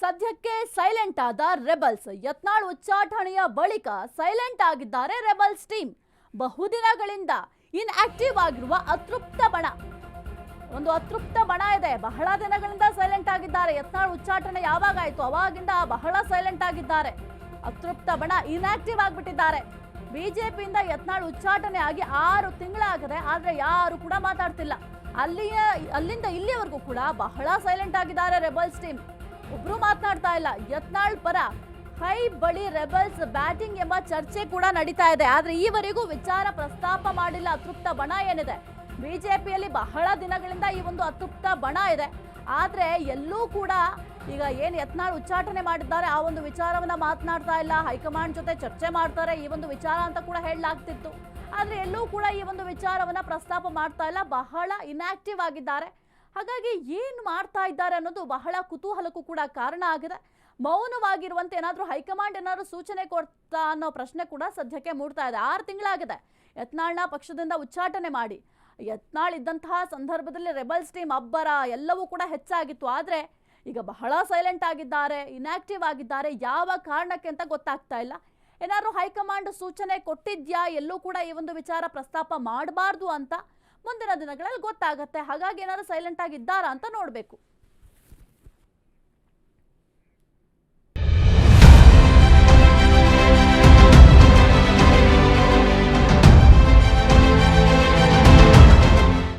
ಸದ್ಯಕ್ಕೆ ಸೈಲೆಂಟ್ ಆದ ರೆಬಲ್ಸ್. ಯತ್ನಾಳ್ ಉಚ್ಚಾಟನೆಯ ಬಳಿಕ ಸೈಲೆಂಟ್ ಆಗಿದ್ದಾರೆ ರೆಬಲ್ಸ್ ಟೀಮ್. ಬಹುದಿನಗಳಿಂದ ಇನ್ಆಕ್ಟಿವ್ ಆಗಿರುವ ಅತೃಪ್ತ ಬಣ, ಒಂದು ಅತೃಪ್ತ ಬಣ ಇದೆ. ಬಹಳ ದಿನಗಳಿಂದ ಸೈಲೆಂಟ್ ಆಗಿದ್ದಾರೆ. ಯತ್ನಾಳ್ ಉಚ್ಚಾಟನೆ ಯಾವಾಗ ಆಯ್ತು ಅವಾಗಿಂದ ಬಹಳ ಸೈಲೆಂಟ್ ಆಗಿದ್ದಾರೆ. ಅತೃಪ್ತ ಬಣ ಇನ್ಆಕ್ಟಿವ್ ಆಗಿಬಿಟ್ಟಿದ್ದಾರೆ. ಬಿಜೆಪಿಯಿಂದ ಯತ್ನಾಳ್ ಉಚ್ಚಾಟನೆ ಆಗಿ 6 ತಿಂಗಳಾಗಿದೆ, ಆದ್ರೆ ಯಾರು ಕೂಡ ಮಾತಾಡ್ತಿಲ್ಲ. ಅಲ್ಲಿಂದ ಇಲ್ಲಿವರೆಗೂ ಕೂಡ ಬಹಳ ಸೈಲೆಂಟ್ ಆಗಿದ್ದಾರೆ ರೆಬಲ್ಸ್ ಟೀಮ್. ಒಬ್ರು ಮಾತನಾಡ್ತಾ ಇಲ್ಲ. ಯತ್ನಾಳ್ ಪರ ಹೈ ಬಳಿ ರೆಬಲ್ಸ್ ಬ್ಯಾಟಿಂಗ್ ಎಂಬ ಚರ್ಚೆ ಕೂಡ ನಡೀತಾ ಇದೆ. ಆದ್ರೆ ಈವರೆಗೂ ವಿಚಾರ ಪ್ರಸ್ತಾಪ ಮಾಡಿಲ್ಲ ಅತೃಪ್ತ ಬಣ ಏನಿದೆ. ಬಿಜೆಪಿಯಲ್ಲಿ ಬಹಳ ದಿನಗಳಿಂದ ಈ ಒಂದು ಅತೃಪ್ತ ಬಣ ಇದೆ. ಆದ್ರೆ ಎಲ್ಲೂ ಕೂಡ ಈಗ ಏನು ಯತ್ನಾಳ್ ಉಚ್ಚಾಟನೆ ಮಾಡಿದ್ದಾರೆ ಆ ಒಂದು ವಿಚಾರವನ್ನ ಮಾತನಾಡ್ತಾ ಇಲ್ಲ. ಹೈಕಮಾಂಡ್ ಜೊತೆ ಚರ್ಚೆ ಮಾಡ್ತಾರೆ ಈ ಒಂದು ವಿಚಾರ ಅಂತ ಕೂಡ ಹೇಳಲಾಗ್ತಿತ್ತು. ಆದ್ರೆ ಎಲ್ಲೂ ಕೂಡ ಈ ಒಂದು ವಿಚಾರವನ್ನ ಪ್ರಸ್ತಾಪ ಮಾಡ್ತಾ ಇಲ್ಲ. ಬಹಳ ಇನ್ಆಕ್ಟಿವ್ ಆಗಿದ್ದಾರೆ. ಹಾಗಾಗಿ ಏನು ಮಾಡ್ತಾ ಇದ್ದಾರೆ ಅನ್ನೋದು ಬಹಳ ಕುತೂಹಲಕ್ಕೂ ಕೂಡ ಕಾರಣ ಆಗಿದೆ. ಮೌನವಾಗಿರುವಂತೆ ಏನಾದರೂ ಹೈಕಮಾಂಡ್ ಏನಾದರೂ ಸೂಚನೆ ಕೊಡ್ತಾ ಅನ್ನೋ ಪ್ರಶ್ನೆ ಕೂಡ ಸದ್ಯಕ್ಕೆ ಮೂಡ್ತಾ ಇದೆ. 6 ತಿಂಗಳಾಗಿದೆ ಯತ್ನಾಳ್ನ ಪಕ್ಷದಿಂದ ಉಚ್ಚಾಟನೆ ಮಾಡಿ. ಯತ್ನಾಳ್ ಇದ್ದಂತಹ ಸಂದರ್ಭದಲ್ಲಿ ರೆಬಲ್ಸ್ ಟೀಮ್ ಅಬ್ಬರ ಎಲ್ಲವೂ ಕೂಡ ಹೆಚ್ಚಾಗಿತ್ತು. ಆದರೆ ಈಗ ಬಹಳ ಸೈಲೆಂಟ್ ಆಗಿದ್ದಾರೆ, ಇನ್ಆಕ್ಟಿವ್ ಆಗಿದ್ದಾರೆ. ಯಾವ ಕಾರಣಕ್ಕೆ ಅಂತ ಗೊತ್ತಾಗ್ತಾ ಇಲ್ಲ. ಏನಾದರೂ ಹೈಕಮಾಂಡ್ ಸೂಚನೆ ಕೊಟ್ಟಿದ್ಯಾ, ಎಲ್ಲೂ ಕೂಡ ಈ ಒಂದು ವಿಚಾರ ಪ್ರಸ್ತಾಪ ಮಾಡಬಾರ್ದು ಅಂತ ಮುಂದಿನ ದಿನಗಳಲ್ಲಿ ಗೊತ್ತಾಗತ್ತೆ. ಹಾಗಾಗಿ ಏನಾದ್ರು ಸೈಲೆಂಟ್ ಆಗಿದ್ದಾರಾ ಅಂತ ನೋಡಬೇಕು.